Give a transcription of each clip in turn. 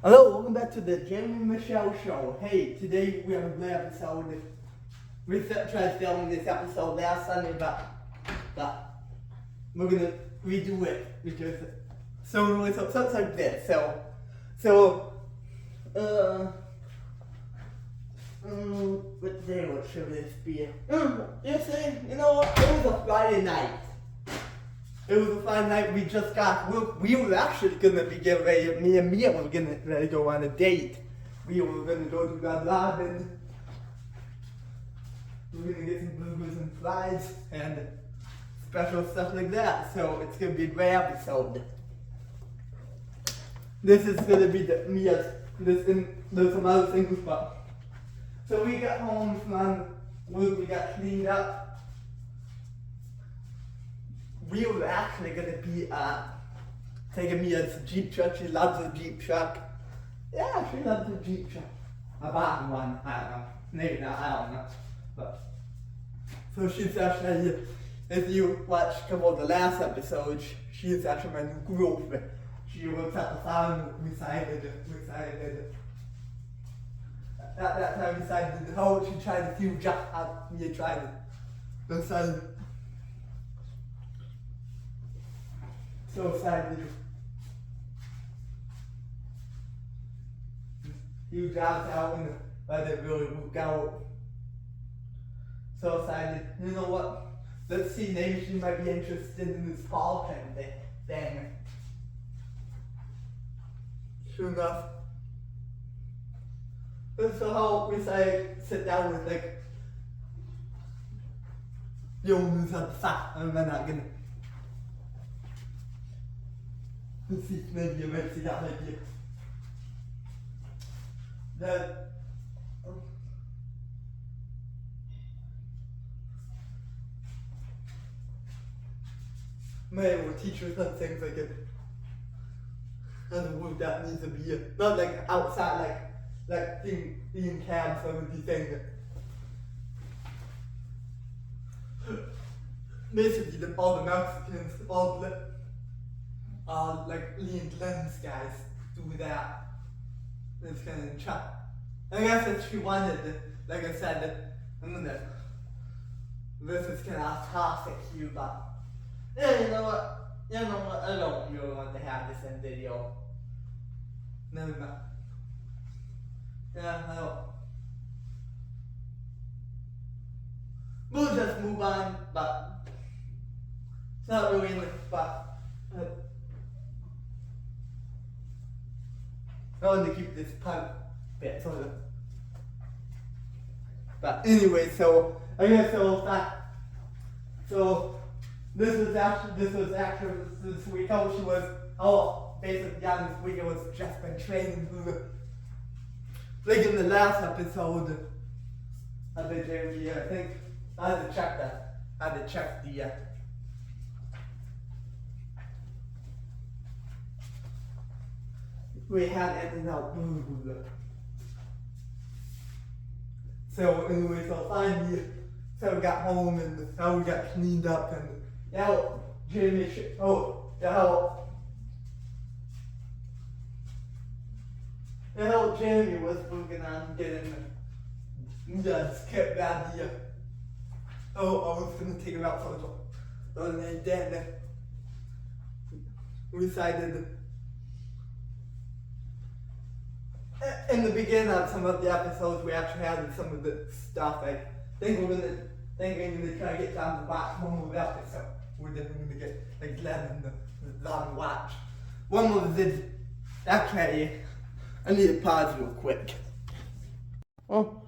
Hello, welcome back to the Jamie Michelle Show. Hey, today we have a great episode. We tried filming this episode last Sunday, but we're gonna redo it because so something like this. What day? What should this be? Yesterday, you know what? It was a Friday night. It was a fun night. We just got. We were actually gonna be getting ready. Me and Mia were gonna ready to go on a date. We were gonna go to Grand Robin. We're gonna get some burgers and fries and special stuff like that. So it's gonna be a great episode. This is gonna be Mia's. There's some other things, but so we got home from work. We got cleaned up. We were actually going to be taking Mia's Jeep truck. She loves the Jeep truck. Yeah, she loves the Jeep truck. I bought one. I don't know. Maybe not. I don't know. But so she's actually, if you watch a couple of the last episodes, she's actually my new girlfriend. She works at the farm. We decided. At that time, we decided to hold. She tried a few jobs. Mia tried it. Decided. So excited. Few jobs out and but it really worked out. So excited. You know what? Let's see, maybe she might be interested in this fall thing. Sure enough. So how we sit down with like the owners of the farm and we're not gonna. Let's see, maybe eventually that might be that. Maybe we'll teach her some things like it. And work that needs to be not like outside, like being cabs. I would be saying that basically all the Mexicans, all the like Lean Lens guys do that. It's kind of chop. I guess if she wanted, like I said, this is kind of toxic here, but yeah, you know what? I don't really want to have this in video. Never mind. Yeah, I don't. We'll just move on, but it's not really in the spot. I want to keep this pipe bit sort of. But anyway, so I guess so this was actually this week. Basically on this week it was just been training through like in the last episode of the JV. I think I had to check that. I had to check the we had ended up. So anyway, so finally, so we got home and how we got cleaned up and now Jamie, Jamie was working on getting just kept that here. I was gonna take him out for the and then we decided. In the beginning of some of the episodes, we actually had some of the stuff. I think we're gonna try to get down to watch one more episode. We're definitely gonna get like Glenn and the long watch. One more did. Actually, I need to pause real quick. Oh,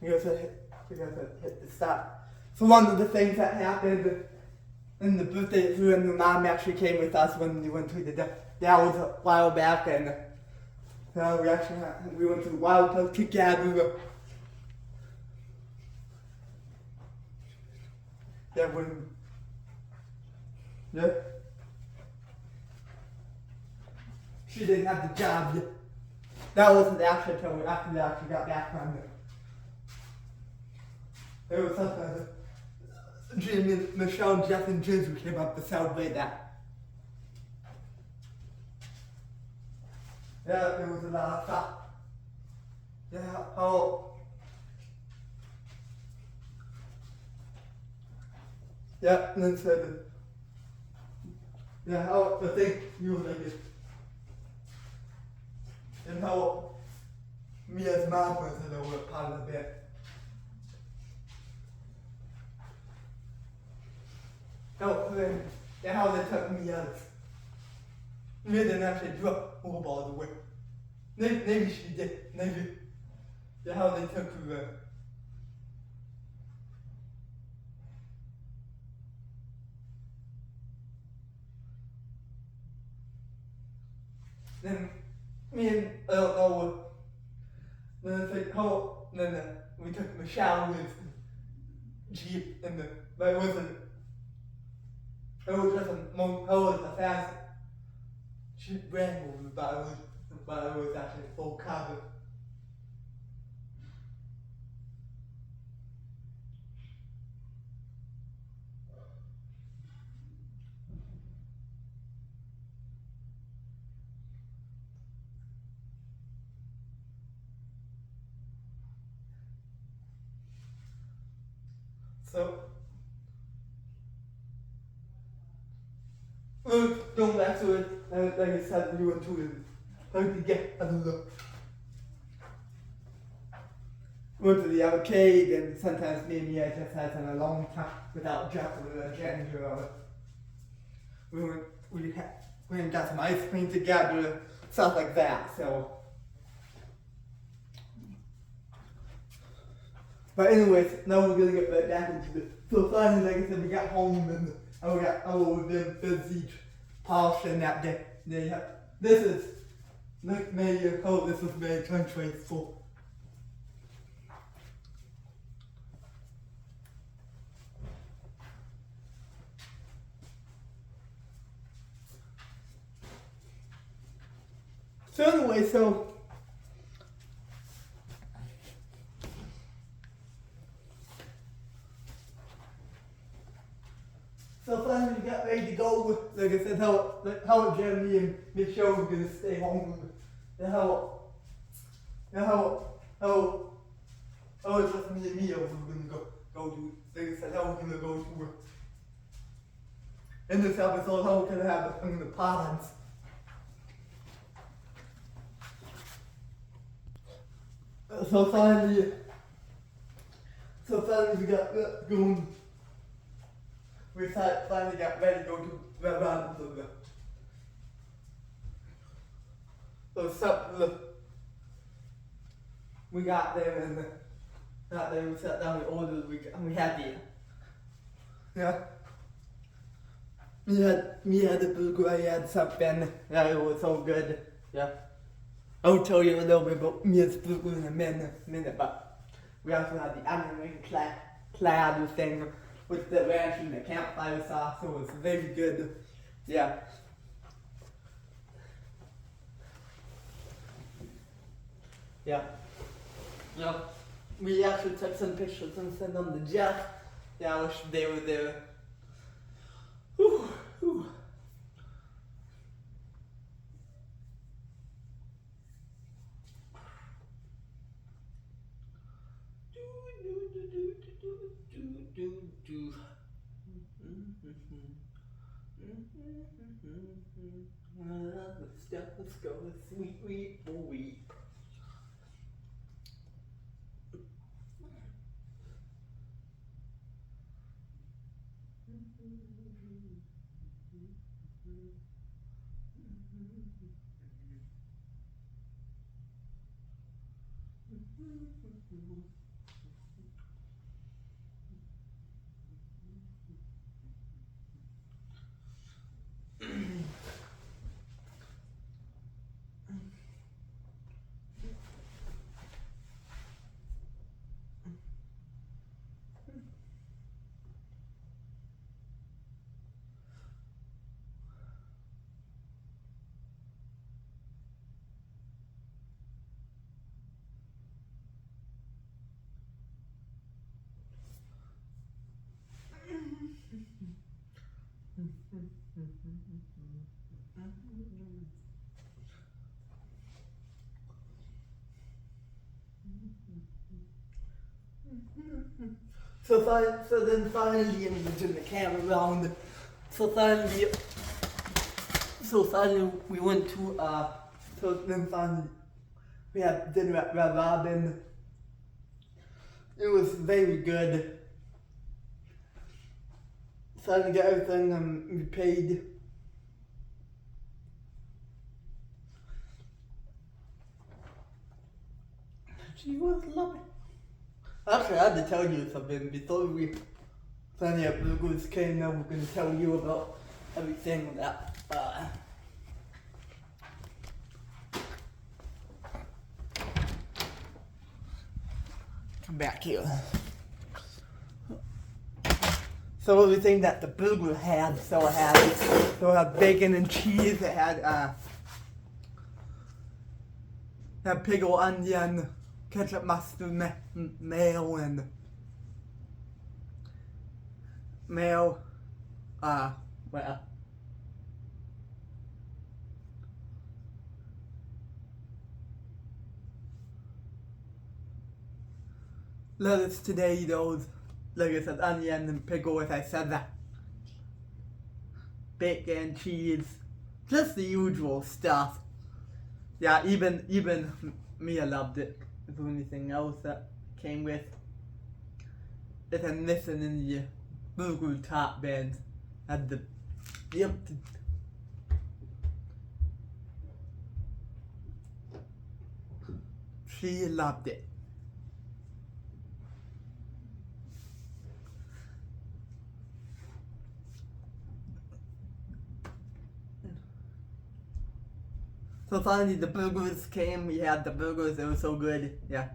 we gotta hit the stop. So one of the things that happened in the birthday, when the mom actually came with us when we went to the. That was a while back, and we went to the Wild Park together. Yeah. She didn't have the job yet. That wasn't actually until we actually got back from it. There was something. Jimmy, Michelle, Jeff, and Jizu came up to celebrate that. Yeah, there was a lot of stuff. Yeah, how. Yeah, and then said, yeah, how the thing you were like it. And how me as mom was a little bit part of it. Then, how they took me as. Me didn't actually drop over all the way. Maybe she did, maybe. Yeah, how they took her. Then, me and, I don't know what. Then it's like, how, then we took Michelle with Jeep and but it wasn't, it was just it was a fast, she ran over, but it was actually full cover. So, going back to it, like I said, we went to it, how to get, I don't know. Went to the arcade, and sometimes me and Mia just had a long time without jumping with a ginger or we went and got some ice cream together, stuff like that, so. But anyways, now we're gonna get back into it. So finally, like I said, we got home and we've been busy polishing that day. This is May, this was May 2024. So anyway, so finally we got ready to go. Like I said, how Jeremy and Michelle were gonna stay home, and how it's just me and Mia were gonna go to. Like I said, how we're gonna go to. In this episode, how we're gonna have the ponds. So finally we got going. We finally got ready to go to the round of the. So we got there and we sat down, we ordered, we had the. Yeah. Me had the burger, I had something. Yeah, it was so good. Yeah. I'll tell you a little bit about Mia's burger in a minute, but we also had the onion ring clad thing with the ranch and the campfire sauce, so it was very good. Yeah. Yeah. Yeah. We actually took some pictures and sent them to Jeff. Yeah, I wish they were there. Whew, whew. Let's go. Sweet, wheat. So then finally, I'm gonna turn the camera around. So finally we went to, so then finally we had dinner at Red Robin. It was very good. Finally got everything we paid. She was lovely. Actually, I had to tell you something before we finally have Bluegoose came. Now we're going to tell you about everything that come back here. So everything that the burger had, so it had bacon and cheese. It had pickle, onion, ketchup, mustard, mayo, and mayo. Well, lettuce, tomatoes, like I said, onion and pickle, as I said that. Bacon, cheese, just the usual stuff. Yeah, even Mia loved it. Is there anything else that came with? It had missing in the burger top band. Had the yep. She loved it. So finally the burgers came, we had the burgers, it was so good, yeah.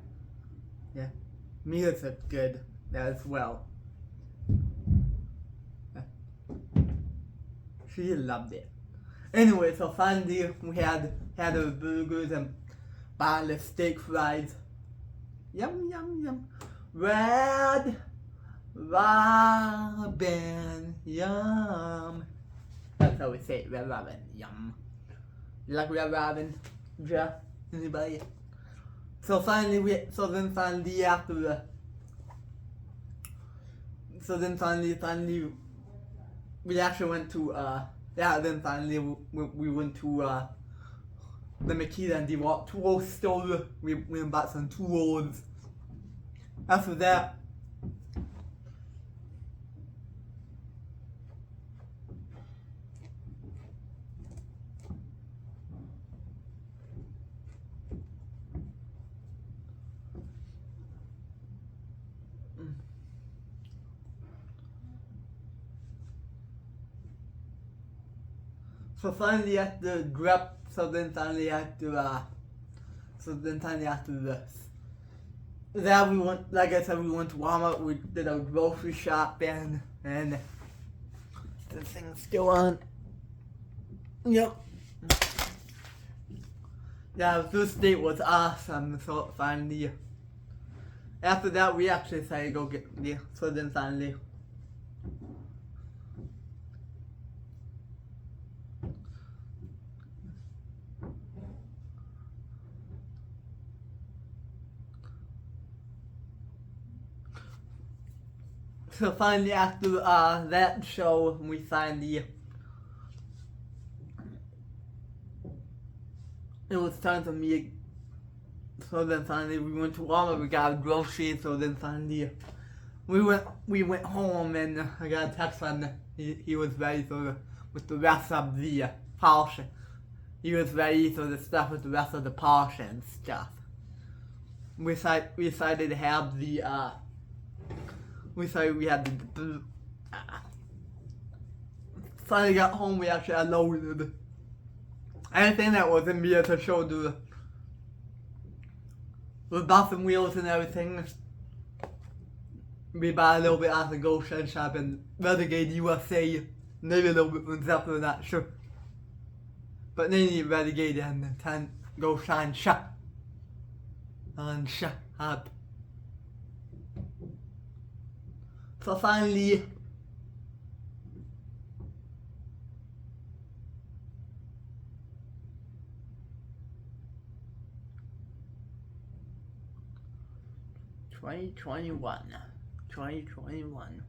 Mia's are good as well. Yeah. She loved it. Anyway, so finally we had our burgers and bottle steak fries. Yum, yum, yum. Red Robin, yum. That's how we say it, Red Robin, yum. You like Red Robin? Yeah? Anybody? So finally we actually went to we went to the Makita and the tool store. We went and bought some tools. After that, finally after this. Then we went, like I said, we went to Walmart, we did a grocery shopping, and the thing's still on. Yep. Yeah, this date was awesome, so finally. After that, we actually decided to go get the, so then finally. So finally after that show, we finally, it was time for me, so then finally we went to Walmart, we got groceries, so then finally we went home and I got a text from he was ready for with the rest of the portion. He was ready for the stuff with the rest of the portion stuff. We decided to have the we had the finally got home, we actually unloaded anything that was in here to show the buffing wheels and everything. We bought a little bit at the Goshen shop in Renegade USA, maybe a little bit from Zeppelin, not sure. But mainly Renegade and the 10 Goshen shop. And shop. So finally, '21. 2021.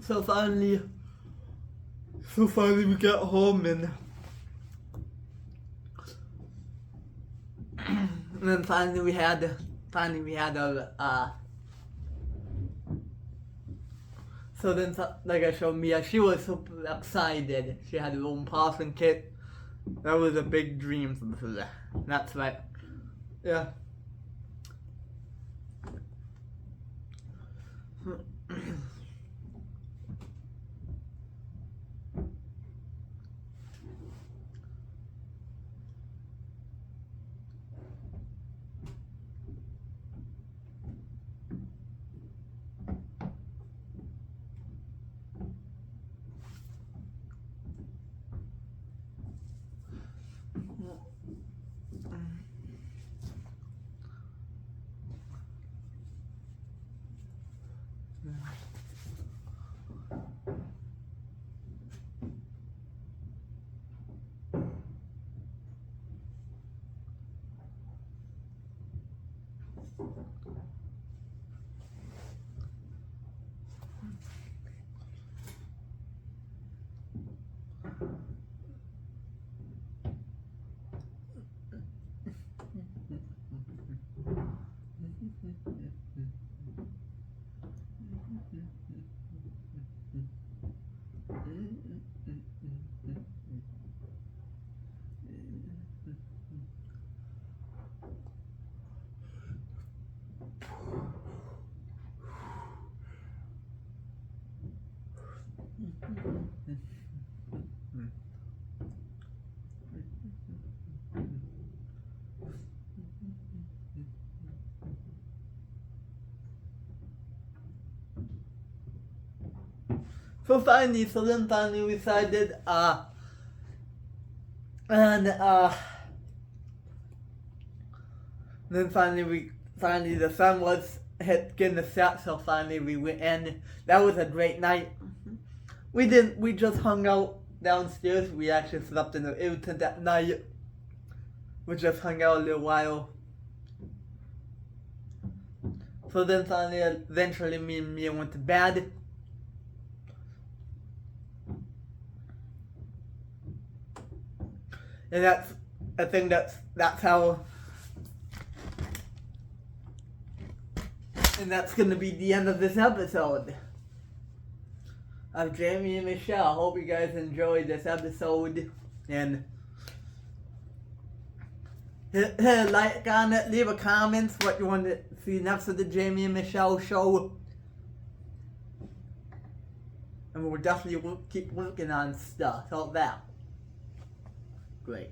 So finally we got home and then finally we had a so then like I showed Mia, she was super excited. She had her own parson kit. That was a big dream for her. That's right. Yeah. So then finally we decided, then finally the sun was getting the set, so finally we went in. That was a great night. We just hung out downstairs. We actually slept in the tent that night. We just hung out a little while. So then finally, eventually me and Mia went to bed. And I think that's how, and that's gonna be the end of this episode of Jamie and Michelle. Hope you guys enjoyed this episode, and hit a like on it, leave a comment what you want to see next of the Jamie and Michelle show, and we'll definitely keep working on stuff like that. Great.